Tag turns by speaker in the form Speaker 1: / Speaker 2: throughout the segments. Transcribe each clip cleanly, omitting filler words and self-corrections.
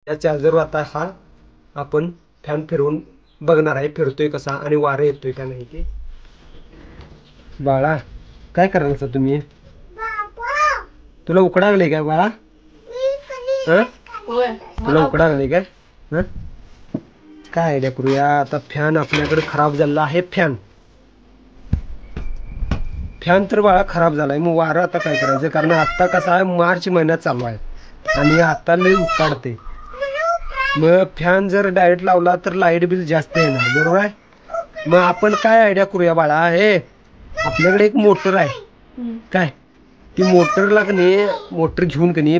Speaker 1: या चार्जरवर आता हा आपण फॅन फिरवून बघणार आहे, फिरतोय कसा आणि वारं येतोय का नाही ते. बाळा काय करायचं तुम्ही? तुला उकडा लागले काय बाळा? तुला उकडा लागले काय? काय आयडिया करूया आता. फॅन आपल्याकडे खराब झाला आहे. फॅन तर बाळा खराब झालाय. मग वारं आता काय करायचं, कारण आता कसा आहे मार्च महिन्यात चालू आहे आणि आता लई उकाडते. मग फॅन जर डायरेक्ट लावला तर लाईट बिल जास्त येणार, बरोबर आहे. मग आपण काय आयडिया करूया बाळा, हे आपल्याकडे एक मोटर आहे काय, ती मोटरला का नाही, मोटर घेऊन का नाही,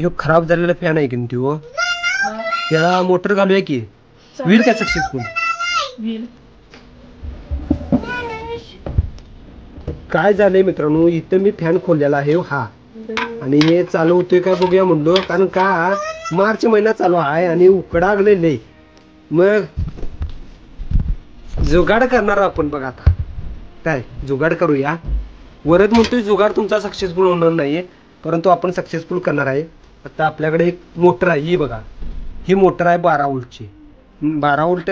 Speaker 1: तो खराब झालेला फॅन आहे की नाही, तो त्याला मोटर घालूया की, होईल काय सक्सेसफुल? काय झालंय मित्रांनो, इथं मी फॅन खोललेला आहे हा, आणि हे चालू होतोय काय बघूया म्हणलो, कारण का मार्च महिना चालू आहे आणि उकडागलेले. मग जुगाड करणार आपण बघा. आता काय जुगाड करूया. वरच म्हणतोय जुगाड तुमचा सक्सेसफुल होणार नाहीये, परंतु आपण सक्सेसफुल करणार आहे. आता आपल्याकडे एक मोटर आहे, ही बघा, ही मोटर आहे 12 वोल्टची, 12 वोल्ट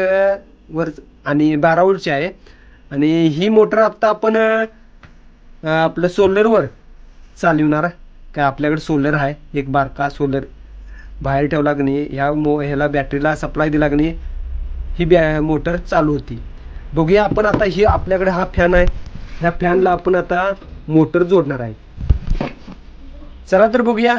Speaker 1: वर आणि 12 वोल्टची आहे. आणि ही मोटर आता आपण आपलं सोलरवर चालवणार. काय आपल्याकडे सोलर आहे, एक बारका सोलर बाहेर ठेवला की नाही, ह्याला बॅटरीला सप्लाय दिला की नाही, ही मोटर चालू होती. बघूया आपण आता. ही आपल्याकडे हा फॅन आहे, ह्या फॅनला आपण आता मोटर जोडणार आहे. चला तर बघूया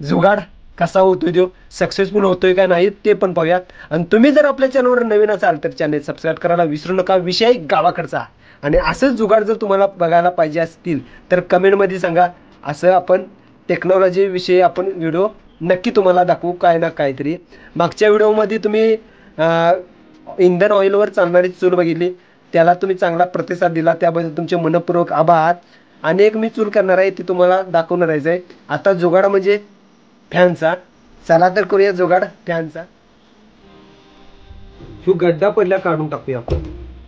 Speaker 1: जुगाड कसा होतोय, तो सक्सेसफुल होतोय का नाही ते पण पाहूयात. आणि तुम्ही जर आपल्या चॅनलवर नवीन असाल तर चॅनल सबस्क्राईब करायला विसरू नका. विषय गावाकडचा, आणि असंच जुगाड जर तुम्हाला बघायला पाहिजे असतील तर कमेंटमध्ये सांगा. असं आपण टेक्नॉलॉजी विषयी आपण व्हिडिओ नक्की तुम्हाला दाखवू, काय ना काहीतरी. मागच्या व्हिडिओमध्ये तुम्ही इंधन ऑइलवर चालणारी चूल बघितली, त्याला तुम्ही चांगला प्रतिसाद दिला, त्याबद्दल तुमचे मनपूर्वक आभार. अनेक मी चूल करणार आहे, ती तुम्हाला दाखवणार आहे. आता जुगाड म्हणजे फॅनचा. चला तर करूया जुगाड फॅनचा. ह्यो गड्डा पहिला काढून टाकूया आपण.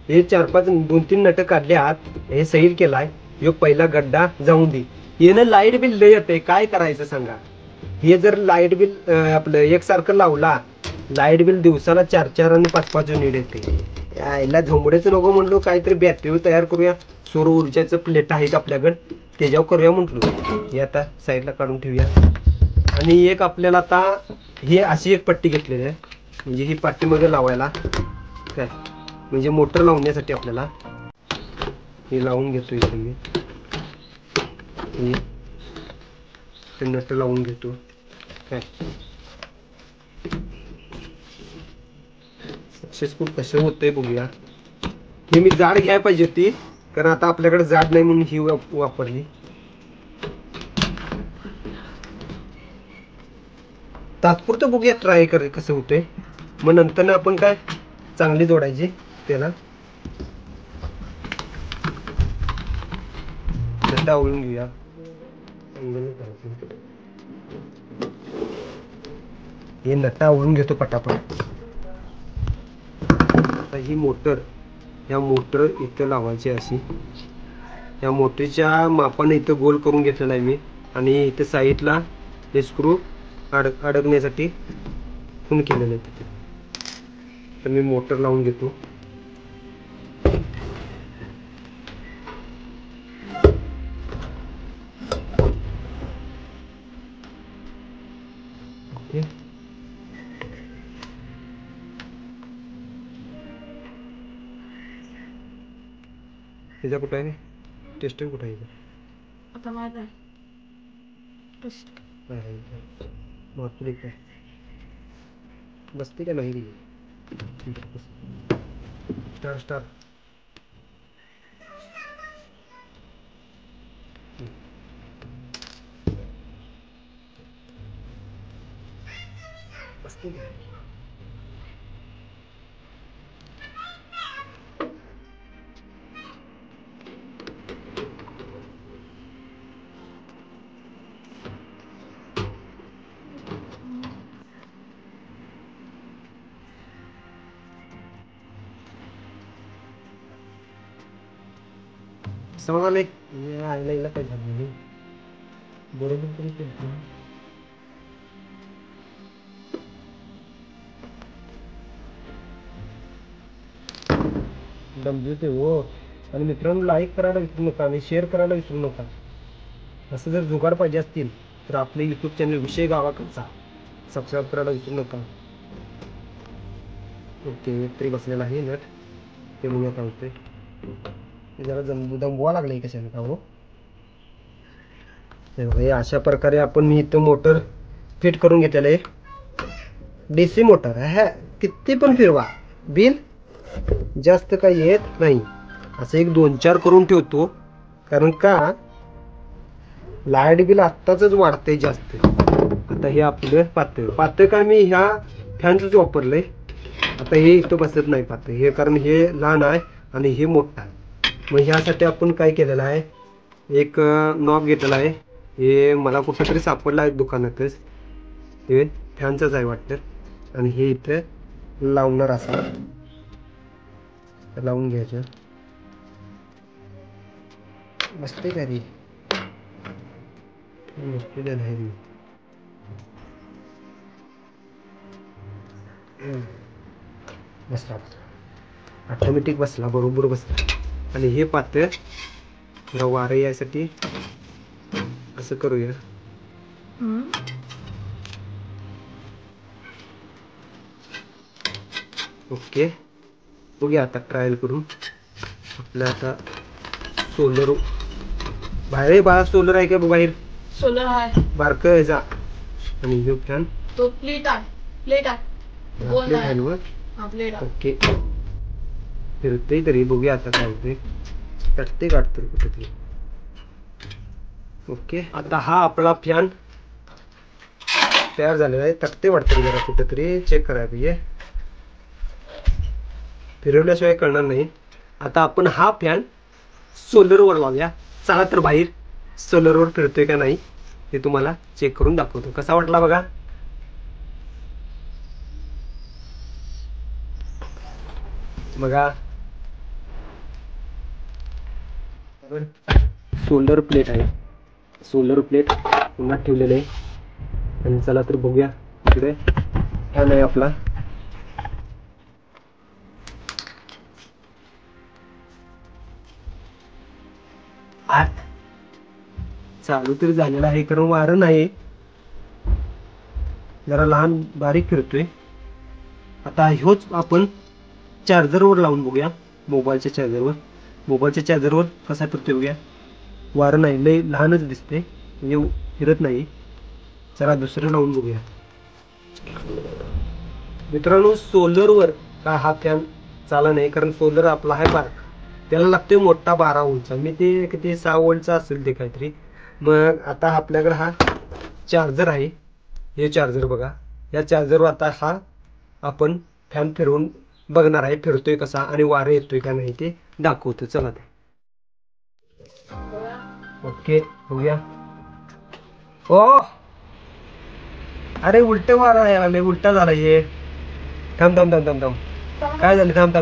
Speaker 1: हे 4-5 2-3 नट काढले आत, हे सैल केलाय. ह्यो पहिला गड्डा जाऊन दे. येणं लाईट बिल लय येते, काय करायचं सांगा. हे जर लाईट बिल आपलं एकसारखं लावला, लाईट बिल दिवसाला 4-4 आणि 5-5 युनिट येते. यायला झोंबड्याचं नको म्हणलो, काहीतरी बॅटरी तयार करूया. सौर ऊर्जाचं प्लेट आहेत आपल्याकडे, त्याच्यावर करूया म्हटलो. हे आता साईडला काढून ठेवूया. आणि एक आपल्याला आता ही अशी एक पट्टी घेतलेली आहे, म्हणजे ही पाठीमध्ये लावायला काय, म्हणजे मोटर लावण्यासाठी आपल्याला हे लावून घेतो. इथे मी नट लावून घेतो काय. सक्सेसफुल कसं होतंय बघूया. हे मी जाड घ्यायला पाहिजे होती, कारण आता आपल्याकडे जाड नाही म्हणून ही वापरली. तात्पुरतं बघूया, ट्राय कर कसं होतंय. मग नंतर आपण काय चांगली जोडायची त्याला. आवळून घेऊया. हे नट्टा आवळून घेतो पटापट. आता ही मोटर, या मोटर इथं लावायची अशी. या मोटरच्या मापाने इथं गोल करून घेतलेला आहे मी, आणि इथं साईडला हे स्क्रू अडकण्यासाठी खून केलेलं आहे तिथे. तर मी मोटर लावून घेतो. ओके, त्याच्या कुठं आहे टेस्टर, कुठं आहे आता माहित आहे काय बसते का नाही. स्टार स्टार बसते का. समजा आईला काय झालं बरोबर तरी. समजते हो. आणि मित्रांनो लाईक करायला विसरू नका आणि शेअर करायला विसरू नका. असं जर जुगाड पाहिजे असतील तर आपले यूट्यूब चॅनल विषय गावाकडचा सबस्क्राईब करायला विसरू नका. ओके तरी बसलेला आहे नट ते बघूया काय होते. जरा दमवा लागले कशाने का हो. अशा प्रकारे आपण मी इथं मोटर फिट करून घेतलेलं आहे. DC मोटर आहे. किती पण फिरवा बिल जास्त काही येत नाही. असं एक 2-4 करून ठेवतो कारण का लाईट बिल आत्ताच वाढते जास्त. आता हे आपलं पातळ पातळ का मी ह्या फॅनच वापरलंय. आता हे इथं बसत नाही पातळ हे कारण हे लहान आहे आणि हे मोठं आहे. मग ह्यासाठी आपण काय केलेलं आहे एक नॉब घेतलेला आहे. हे मला कुठंतरी सापडला आहे दुकानातच. हे फॅनचंच आहे वाटतं. आणि हे इथं लावणार असा लावून घ्यायचं. बसते का रे बसते नाही बसला ऑटोमॅटिक बसला बरोबर बसला. आणि हे पातळ जरा वारं यासाठी असं करूया. ओके बघूया आता ट्रायल करून. आपल्या आता सोलर बाहेर बाळा सोलर आहे का बाहेर.
Speaker 2: सोलर आहे
Speaker 1: बारक जा. आणि हे फॅन
Speaker 2: तो प्लेट आहे
Speaker 1: ओके फिरते तरी बघूया आता काय होते. कटते काढतो कुठेतरी. ओके आता हा आपला फॅन तयार झालेला आहे. तटते वाटतं जरा कुठेतरी चेक करायला पाहिजे. फिरवल्याशिवाय कळणार नाही. आता आपण हा फॅन सोलरवर लावूया. चला तर बाहेर सोलरवर फिरतोय का नाही ते तुम्हाला चेक करून दाखवतो. कसा वाटला बघा. बघा सोलर प्लेट आहे. सोलर प्लेट पुन्हा ठेवलेलं आहे. आणि चला तर बघूया इकडे फॅन आहे आपला. चालू तरी झालेला आहे कारण वारं नाही. जरा लहान बारीक फिरतोय. आता ह्योच आपण चार्जरवर लावून बघूया. मोबाईलच्या चार्जरवर कसा फिरतोय बघूया. वारं नाही लय लहानच दिसते म्हणजे फिरत नाही. चला दुसरं लावून बघूया. मित्रांनो सोलरवर का हा फॅन चाला नाही कारण सोलर आपला आहे बारका. त्याला लागतोय मोठा 12 व्होल्टचा. मी ते किती 6 व्होल्टचा असेल ते काहीतरी. मग आता आपल्याकडे हा चार्जर आहे. हे चार्जर बघा. या चार्जरवर आता हा आपण फॅन फिरवून बघणार आहे फिरतोय कसा आणि वारं येतोय का नाही ते दाखवतो. चला ते ओके बघूया. ओ अरे उलट वारा यायला उलटा झाला हे. थांब काय झालं. थांब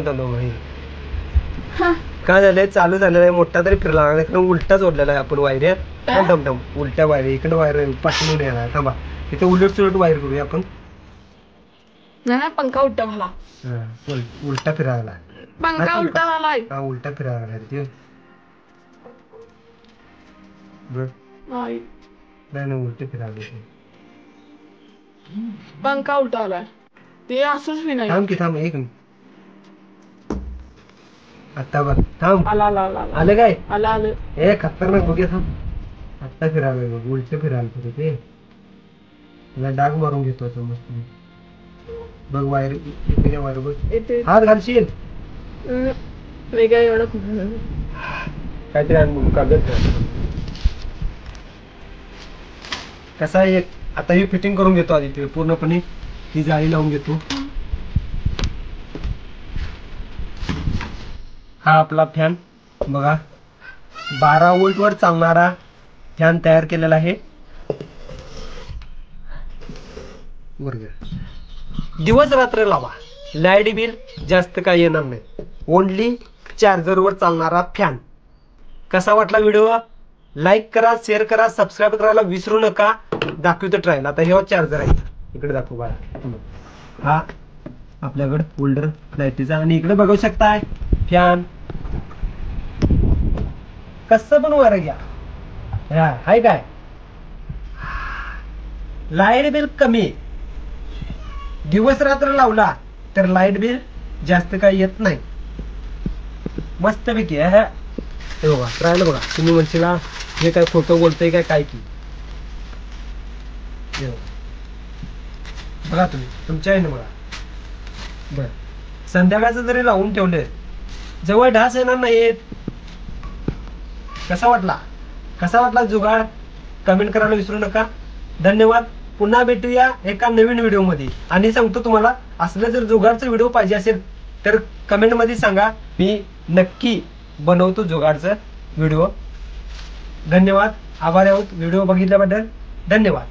Speaker 1: काय झालंय चालू झालेला आहे मोठा तरी फिरला लागला उलटा जोडलेला आहे आपण वायऱ्या. थांब उलट्या वायर इकडे वायर पाठवून येणार. थांबा इथे उलट सुलट वायर करूया आपण.
Speaker 2: नाही पंखा उलटा झाला.
Speaker 1: उलटा फिरायला
Speaker 2: पंखा उलटा झालाय.
Speaker 1: हा उलटा फिरायला ते नाही उलटे फिरायला
Speaker 2: पंखा उलटा आलाय. ते असंच नाही.
Speaker 1: थांब एक आता बघ. थांब
Speaker 2: आलं
Speaker 1: काय
Speaker 2: आलं
Speaker 1: हे खतरनाक बघूया. थांब आत्ता फिरायला बघ उलट फिरायला ते त्याला डाग मारून घेतो तो मस्त. बघ वायर इथे वायर बघ. हात घालशील
Speaker 2: वेगळं एवढं
Speaker 1: काहीतरी कागद कसा आहे. आता ही फिटिंग करून घेतो आधी ते पूर्णपणे ही जाळी लावून घेतो. हा आपला फॅन बघा 12 व्होल्ट वर चालणारा फॅन तयार केलेला आहे. दिवस रात्र लावा लाईट बिल जास्त काही येणार नाही. ओनली चार्जरवर चालणारा फॅन. कसा वाटला व्हिडिओ. लाईक करा शेअर करा सबस्क्राईब करायला विसरू नका. दाखवतो ट्रायल. आता हे चार्जर आहे इकडे दाखवू बघा. हा आपल्याकडे होल्डर लाईटीचा आणि इकडे बघू शकताय फॅन कसं पण वर घ्या. हाय काय लाईट बिल कमी, दिवस रात्र लावला तर लाईट बिल जास्त काही येत नाही. मस्तपैकी हे बघा ट्रायल बघा. तुम्ही म्हणशीला हे काय खोटं बोलतंय काय की, हे बघा तुम्ही तुमच्या आहे ना बघा. बर संध्याकाळचं जरी लावून ठेवलं जवळ ढास येणार नाहीत. कसा वाटला जुगाड कमेंट करायला विसरू नका. धन्यवाद. पुन्हा भेटूया एका नवीन व्हिडिओ मध्ये. आणि सांगतो तुम्हाला असलं जर जुगाडचा व्हिडिओ पाहिजे असेल तर कमेंट मध्ये सांगा, मी नक्की बनवतो जुगाडचा व्हिडिओ. धन्यवाद. आभारी आहोत व्हिडिओ बघितल्याबद्दल. धन्यवाद.